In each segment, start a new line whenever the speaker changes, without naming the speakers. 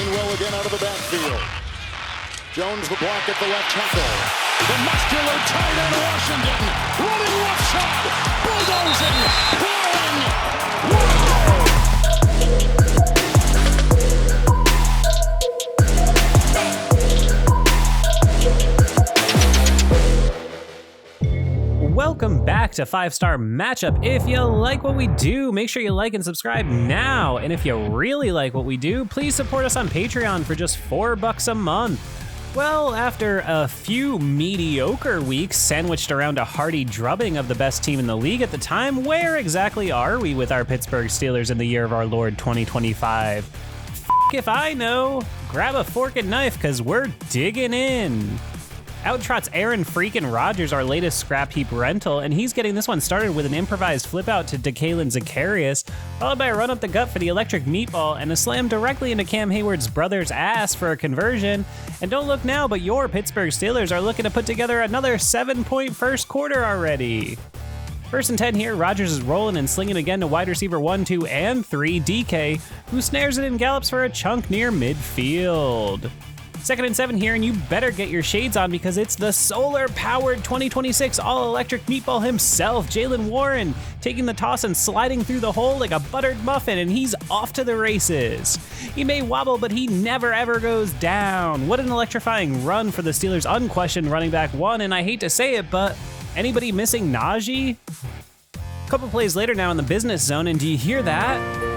Gainwell again out of the backfield. Jones the block at the left tackle. The muscular tight end Washington running left side, bulldozing, plowing.
Welcome back to 5-Star Matchup. If you like what we do, make sure you like and subscribe now. And if you really like what we do, please support us on Patreon for just $4 a month. Well, after a few mediocre weeks sandwiched around a hearty drubbing of the best team in the league at the time, where exactly are we with our Pittsburgh Steelers in the year of our Lord 2025? If I know. Grab a fork and knife, because we're digging in. Out trots Aaron freaking Rodgers, our latest scrap heap rental, and he's getting this one started with an improvised flip out to DeKalen Zacharias, followed by a run up the gut for the electric meatball and a slam directly into Cam Hayward's brother's ass for a conversion. And don't look now, but your Pittsburgh Steelers are looking to put together another 7-point first quarter already. First and 10 here, Rodgers is rolling and slinging again to wide receiver 1, 2, and 3, DK, who snares it and gallops for a chunk near midfield. Second and 7 here, and you better get your shades on because it's the solar-powered 2026 all-electric meatball himself, Jaylen Warren, taking the toss and sliding through the hole like a buttered muffin, and he's off to the races. He may wobble, but he never ever goes down. What an electrifying run for the Steelers' unquestioned running back 1, and I hate to say it, but anybody missing Najee? A couple plays later now in the business zone, and do you hear that?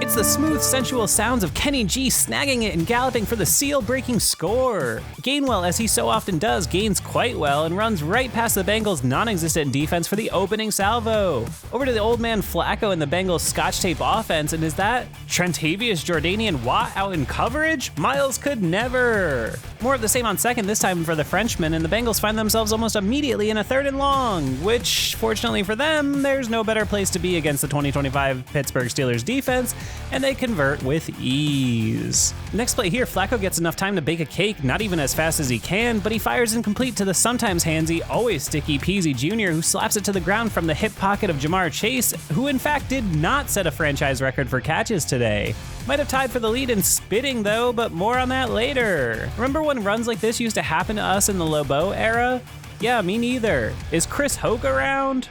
It's the smooth, sensual sounds of Kenny G snagging it and galloping for the seal-breaking score. Gainwell, as he so often does, gains quite well and runs right past the Bengals' non-existent defense for the opening salvo. Over to the old man Flacco and the Bengals' scotch tape offense, and is that Trentavious Jordanian Watt out in coverage? Miles could never. More of the same on second, this time for the Frenchman, and the Bengals find themselves almost immediately in a 3rd and long, which, fortunately for them, there's no better place to be against the 2025 Pittsburgh Steelers defense, and they convert with ease. Next play here, Flacco gets enough time to bake a cake, not even as fast as he can, but he fires incomplete to the sometimes handsy, always sticky Peasy Jr., who slaps it to the ground from the hip pocket of Jamar Chase, who in fact did not set a franchise record for catches today. Might have tied for the lead in spitting though, but more on that later. Remember when runs like this used to happen to us in the Lobo era? Yeah, me neither. Is Chris Hoke around?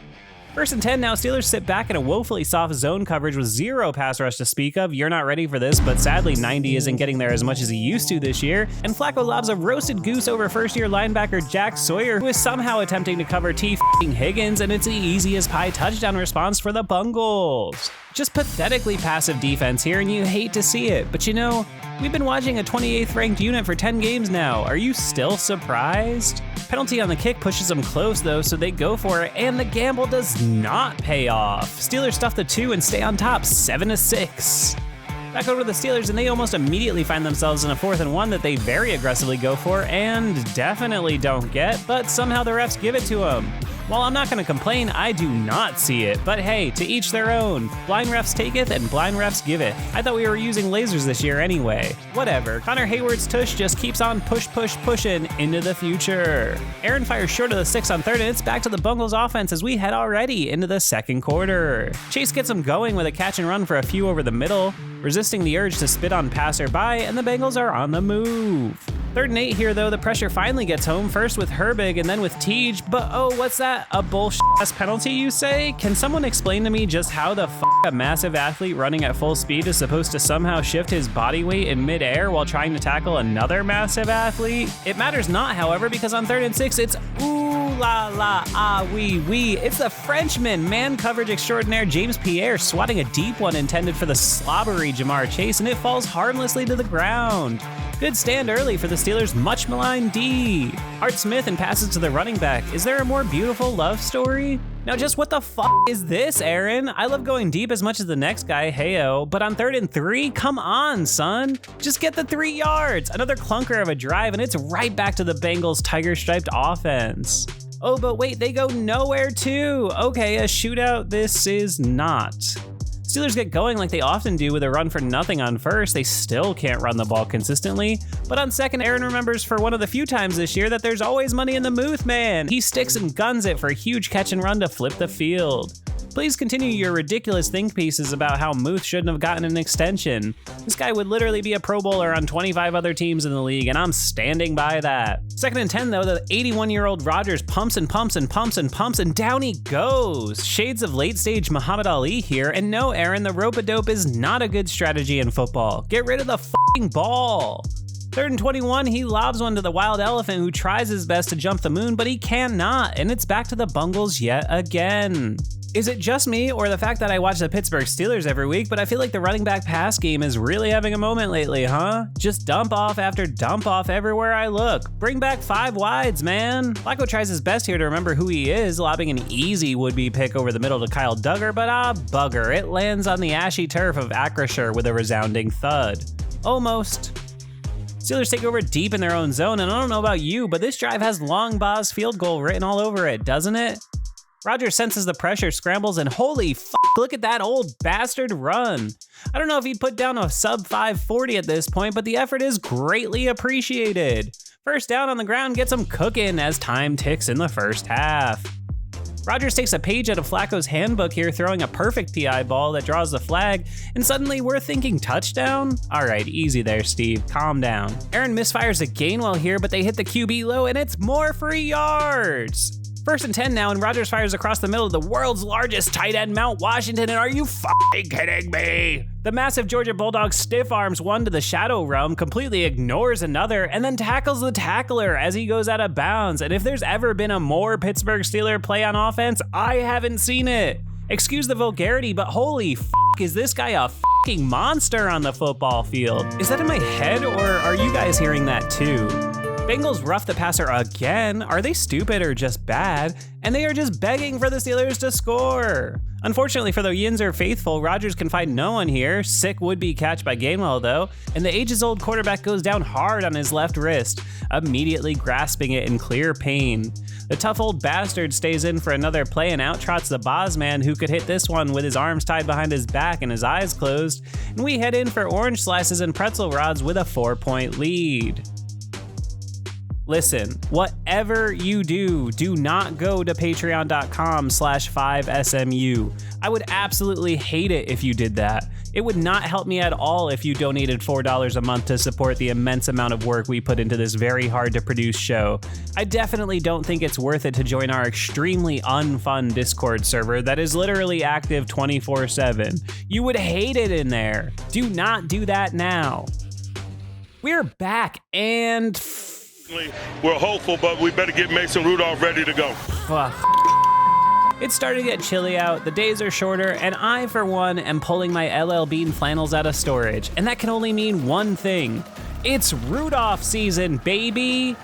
First and 10 now, Steelers sit back in a woefully soft zone coverage with zero pass rush to speak of. You're not ready for this, but sadly 90 isn't getting there as much as he used to this year, and Flacco lobs a roasted goose over first-year linebacker Jack Sawyer, who is somehow attempting to cover Higgins, and it's the easiest pie touchdown response for the Bengals. Just pathetically passive defense here, and you hate to see it, but you know, we've been watching a 28th ranked unit for 10 games now. Are you still surprised? Penalty on the kick pushes them close though, so they go for it, and the gamble does not pay off. Steelers stuff the 2 and stay on top, 7-6. Back over to the Steelers, and they almost immediately find themselves in a 4th and 1 that they very aggressively go for and definitely don't get, but somehow the refs give it to them. While I'm not going to complain, I do not see it, but hey, to each their own. Blind refs taketh and blind refs giveth. I thought we were using lasers this year anyway. Whatever, Connor Hayward's tush just keeps on pushing into the future. Aaron fires short of the 6 on 3rd, and it's back to the Bengals offense as we head already into the 2nd quarter. Chase gets them going with a catch and run for a few over the middle, resisting the urge to spit on passerby, and the Bengals are on the move. 3rd and 8 here though, the pressure finally gets home, first with Herbig and then with Tej, but oh, what's that? A bullshit-ass penalty, you say? Can someone explain to me just how the a massive athlete running at full speed is supposed to somehow shift his body weight in midair while trying to tackle another massive athlete? It matters not, however, because on 3rd and 6, it's ooh la la ah wee wee. It's the Frenchman, man coverage extraordinaire James Pierre swatting a deep one intended for the slobbery Jamar Chase, and it falls harmlessly to the ground. Good stand early for the Steelers' much maligned D. Art Smith and passes to the running back. Is there a more beautiful love story? Now just what the is this, Aaron? I love going deep as much as the next guy, heyo, but on 3rd and 3, come on, son. Just get the 3 yards. Another clunker of a drive, and it's right back to the Bengals' tiger-striped offense. Oh, but wait, they go nowhere too. Okay, a shootout this is not. Steelers get going like they often do with a run for nothing on first. They still can't run the ball consistently. But on second, Aaron remembers for one of the few times this year that there's always money in the Muth man. He sticks and guns it for a huge catch and run to flip the field. please continue your ridiculous think pieces about how Muth shouldn't have gotten an extension. This guy would literally be a Pro Bowler on 25 other teams in the league, and I'm standing by that. 2nd and 10 though, the 81-year-old Rodgers pumps and pumps and pumps and pumps, and down he goes. Shades of late-stage Muhammad Ali here, and no, Aaron, the rope-a-dope is not a good strategy in football. Get rid of the f***ing ball. 3rd and 21, he lobs one to the wild elephant who tries his best to jump the moon, but he cannot, and it's back to the Bengals yet again. Is it just me or the fact that I watch the Pittsburgh Steelers every week, but I feel like the running back pass game is really having a moment lately, huh? Just dump off after dump off everywhere I look. Bring back 5 wides, man. Flacco tries his best here to remember who he is, lobbing an easy would-be pick over the middle to Kyle Duggar, but bugger, it lands on the ashy turf of Acrisure with a resounding thud. Almost. Steelers take over deep in their own zone, and I don't know about you, but this drive has Long Baugh's field goal written all over it, doesn't it? Rodgers senses the pressure, scrambles, and holy f***, look at that old bastard run. I don't know if he'd put down a sub 540 at this point, but the effort is greatly appreciated. First down on the ground gets him cooking as time ticks in the first half. Rodgers takes a page out of Flacco's handbook here, throwing a perfect PI ball that draws the flag, and suddenly we're thinking touchdown? Alright, easy there, Steve, calm down. Aaron misfires a Gainwell here, but they hit the QB low, and it's more free yards! 1st and 10 now, and Rodgers fires across the middle of the world's largest tight end, Mount Washington, and are you f***ing kidding me? The massive Georgia Bulldog stiff arms one to the shadow realm, completely ignores another, and then tackles the tackler as he goes out of bounds. And if there's ever been a more Pittsburgh Steeler play on offense, I haven't seen it. Excuse the vulgarity, but holy f***, is this guy a f***ing monster on the football field? Is that in my head, or are you guys hearing that too? Bengals rough the passer again. Are they stupid or just bad? And they are just begging for the Steelers to score. Unfortunately for the Yinzer faithful, Rodgers can find no one here. Sick would-be catch by Gainwell though, and the ages-old quarterback goes down hard on his left wrist, immediately grasping it in clear pain. The tough old bastard stays in for another play and out-trots the Boz man, who could hit this one with his arms tied behind his back and his eyes closed, and we head in for orange slices and pretzel rods with a 4-point lead. Listen, whatever you do, do not go to patreon.com/5SMU. I would absolutely hate it if you did that. It would not help me at all if you donated $4 a month to support the immense amount of work we put into this very hard to produce show. I definitely don't think it's worth it to join our extremely unfun Discord server that is literally active 24/7. You would hate it in there. Do not do that now. We're back and
we're hopeful, but we better get Mason Rudolph ready to go.
Fuck. It's starting to get chilly out, the days are shorter, and I, for one, am pulling my LL Bean flannels out of storage. And that can only mean one thing. It's Rudolph season, baby!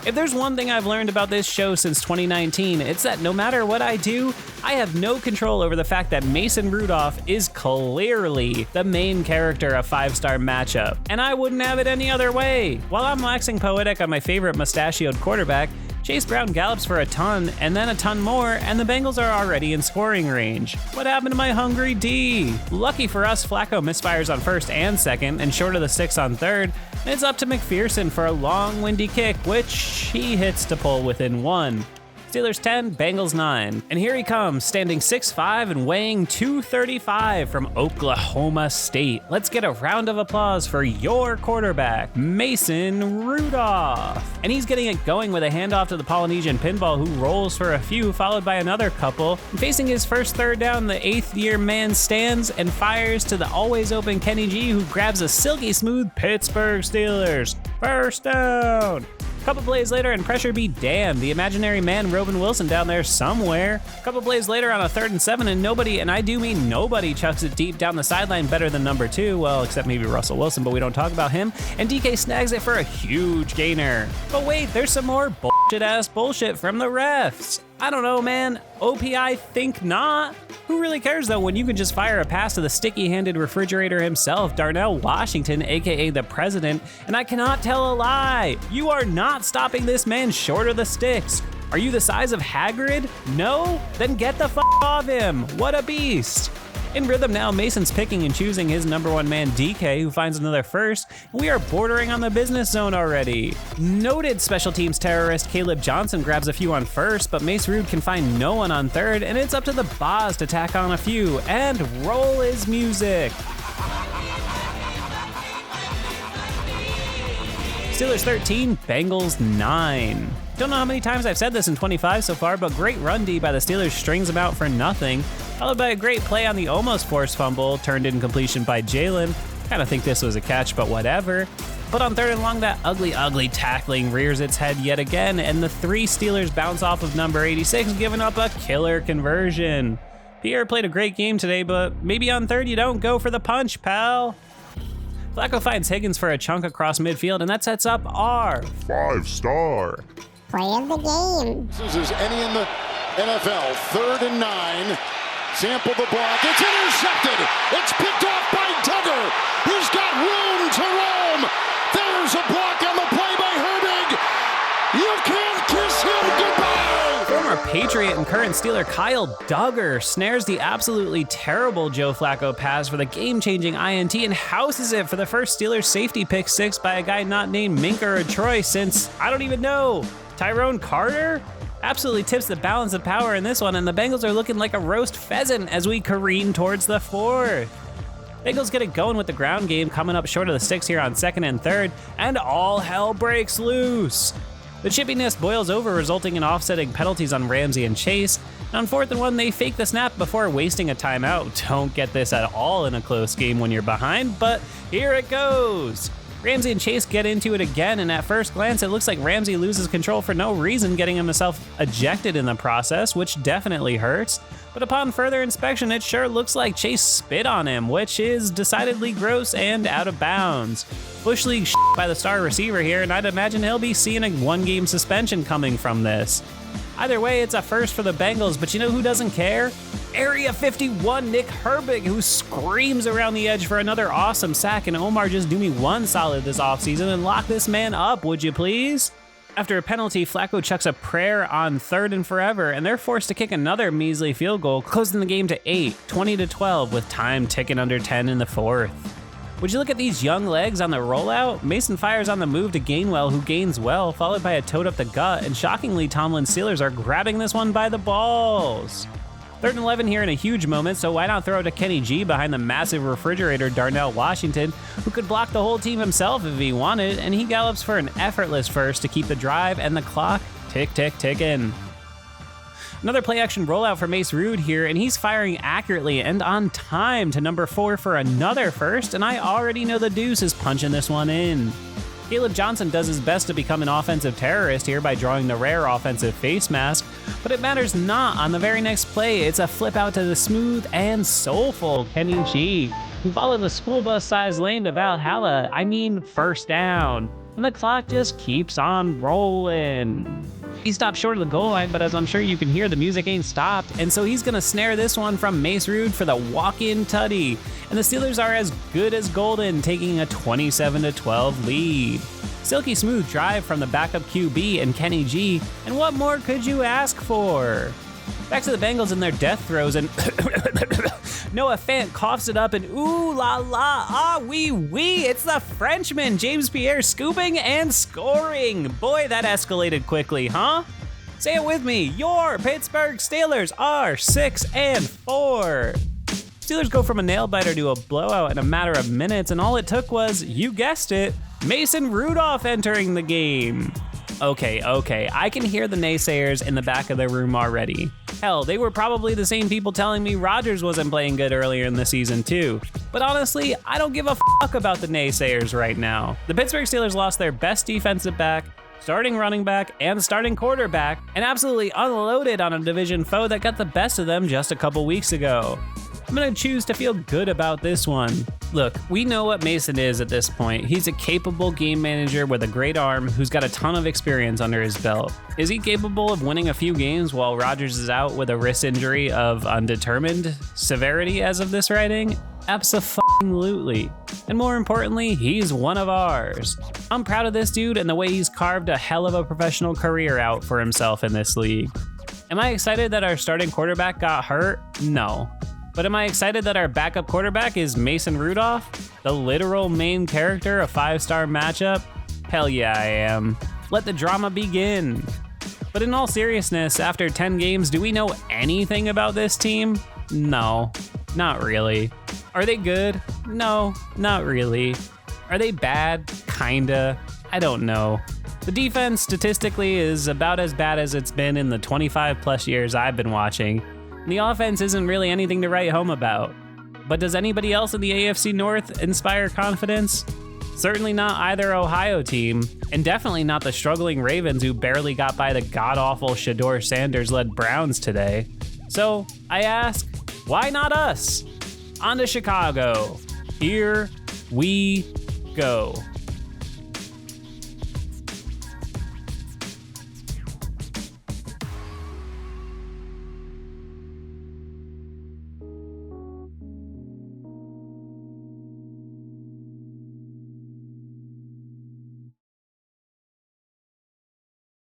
If there's one thing I've learned about this show since 2019, it's that no matter what I do, I have no control over the fact that Mason Rudolph is clearly the main character of 5-Star Matchup, and I wouldn't have it any other way. While I'm waxing poetic on my favorite mustachioed quarterback, Chase Brown gallops for a ton, and then a ton more, and the Bengals are already in scoring range. What happened to my hungry D? Lucky for us, Flacco misfires on 1st and 2nd, and short of the 6 on 3rd, and it's up to McPherson for a long, windy kick, which he hits to pull within 1. Steelers 10, Bengals 9. And here he comes, standing 6'5" and weighing 235 from Oklahoma State. Let's get a round of applause for your quarterback, Mason Rudolph. And he's getting it going with a handoff to the Polynesian pinball, who rolls for a few, followed by another couple. And facing his first 3rd down, the 8th-year man stands and fires to the always open Kenny G, who grabs a silky smooth Pittsburgh Steelers. First down. Couple plays later, and pressure be damned, the imaginary man Robin Wilson down there somewhere. Couple plays later on a 3rd and 7, and nobody, and I do mean nobody, chucks it deep down the sideline better than number 2, well, except maybe Russell Wilson, but we don't talk about him, and DK snags it for a huge gainer. But wait, there's some more bullshit-ass bullshit from the refs. I don't know, man. OPI think not. Who really cares, though, when you can just fire a pass to the sticky-handed refrigerator himself, Darnell Washington, aka the president, and I cannot tell a lie. You are not stopping this man short of the sticks. Are you the size of Hagrid? No? Then get the f*** off him. What a beast. In rhythm now, Mason's picking and choosing his number one man DK, who finds another first, and we are bordering on the business zone already. Noted special teams terrorist Caleb Johnson grabs a few on first, but Mace Rude can find no one on third, and it's up to the Boz to tack on a few, and roll is music. Steelers 13, Bengals 9. Don't know how many times I've said this in 25 so far, but great run D by the Steelers strings them out for nothing, followed by a great play on the almost forced fumble, turned in completion by Jalen. Kinda think this was a catch, but whatever. But on third and long, that ugly tackling rears its head yet again, and the 3 Steelers bounce off of number 86, giving up a killer conversion. Pierre played a great game today, but maybe on third you don't go for the punch, pal. Flacco finds Higgins for a chunk across midfield, and that sets up our
5-star
play of the game.
This is any in the NFL. 3rd and 9. Sample the block. It's intercepted. It's picked off by Duggar. He's got room to roam. There's a block on the play by Herbig. You can't kiss him goodbye.
Former Patriot and current Steeler Kyle Duggar snares the absolutely terrible Joe Flacco pass for the game-changing INT and houses it for the first Steelers safety pick 6 by a guy not named Minka or Troy since, I don't even know, Tyrone Carter? Absolutely tips the balance of power in this one, and the Bengals are looking like a roast pheasant as we careen towards the 4th. Bengals get it going with the ground game, coming up short of the sticks here on 2nd and 3rd, and all hell breaks loose. The chippiness boils over, resulting in offsetting penalties on Ramsey and Chase. And on 4th and 1, they fake the snap before wasting a timeout. Don't get this at all in a close game when you're behind, but here it goes. Ramsey and Chase get into it again, and at first glance, it looks like Ramsey loses control for no reason, getting himself ejected in the process, which definitely hurts. But upon further inspection, it sure looks like Chase spit on him, which is decidedly gross and out of bounds. Bush League by the star receiver here, and I'd imagine he'll be seeing a 1-game suspension coming from this. Either way, it's a first for the Bengals, but you know who doesn't care? Area 51 Nick Herbig, who screams around the edge for another awesome sack, and Omar, just do me one solid this offseason and lock this man up, would you please? After a penalty, Flacco chucks a prayer on 3rd and forever, and they're forced to kick another measly field goal, closing the game to 8, 20-12, with time ticking under 10 in the 4th. Would you look at these young legs on the rollout? Mason fires on the move to Gainwell, who gains well, followed by a toad up the gut, and shockingly, Tomlin's Steelers are grabbing this one by the balls. 3rd and 11 here in a huge moment, so why not throw it to Kenny G behind the massive refrigerator Darnell Washington, who could block the whole team himself if he wanted, and he gallops for an effortless first to keep the drive and the clock ticking. Another play-action rollout for Mace Rude here, and he's firing accurately and on time to number 4 for another first, and I already know the deuce is punching this one in. Caleb Johnson does his best to become an offensive terrorist here by drawing the rare offensive face mask, but it matters not. On the very next play, it's a flip out to the smooth and soulful Kenny G, who followed the school bus-sized lane to Valhalla, first down, and the clock just keeps on rolling. He stopped short of the goal line, but as I'm sure you can hear, the music ain't stopped, and so he's gonna snare this one from Mace Rude for the walk-in tutty, and the Steelers are as good as golden, taking a 27-12 lead. Silky smooth drive from the backup QB and Kenny G, and what more could you ask for? Back to the Bengals in their death throes, and Noah Fant coughs it up, and ooh la la, ah wee wee, it's the Frenchman, James Pierre, scooping and scoring. Boy, that escalated quickly, huh? Say it with me, your Pittsburgh Steelers are 6-4. Steelers go from a nail-biter to a blowout in a matter of minutes, and all it took was, you guessed it, Mason Rudolph entering the game. Okay, I can hear the naysayers in the back of the room already. Hell, they were probably the same people telling me Rodgers wasn't playing good earlier in the season too. But honestly, I don't give a fuck about the naysayers right now. The Pittsburgh Steelers lost their best defensive back, starting running back, and starting quarterback, and absolutely unloaded on a division foe that got the best of them just a couple weeks ago. I'm gonna choose to feel good about this one. Look, we know what Mason is at this point. He's a capable game manager with a great arm who's got a ton of experience under his belt. Is he capable of winning a few games while Rodgers is out with a wrist injury of undetermined severity as of this writing? Abso-fucking-lutely. And more importantly, he's one of ours. I'm proud of this dude and the way he's carved a hell of a professional career out for himself in this league. Am I excited that our starting quarterback got hurt? No. But am I excited that our backup quarterback is Mason Rudolph, the literal main character of 5-star matchup? Hell yeah, I am. Let the drama begin. But in all seriousness, after 10 games, do we know anything about this team? No, not really. Are they good? No, not really. Are they bad? Kinda. I don't know. The defense statistically is about as bad as it's been in the 25 plus years I've been watching. The offense isn't really anything to write home about. But does anybody else in the AFC North inspire confidence? Certainly not either Ohio team, and definitely not the struggling Ravens who barely got by the god-awful Shedeur Sanders-led Browns today. So, I ask, why not us? On to Chicago. Here we go.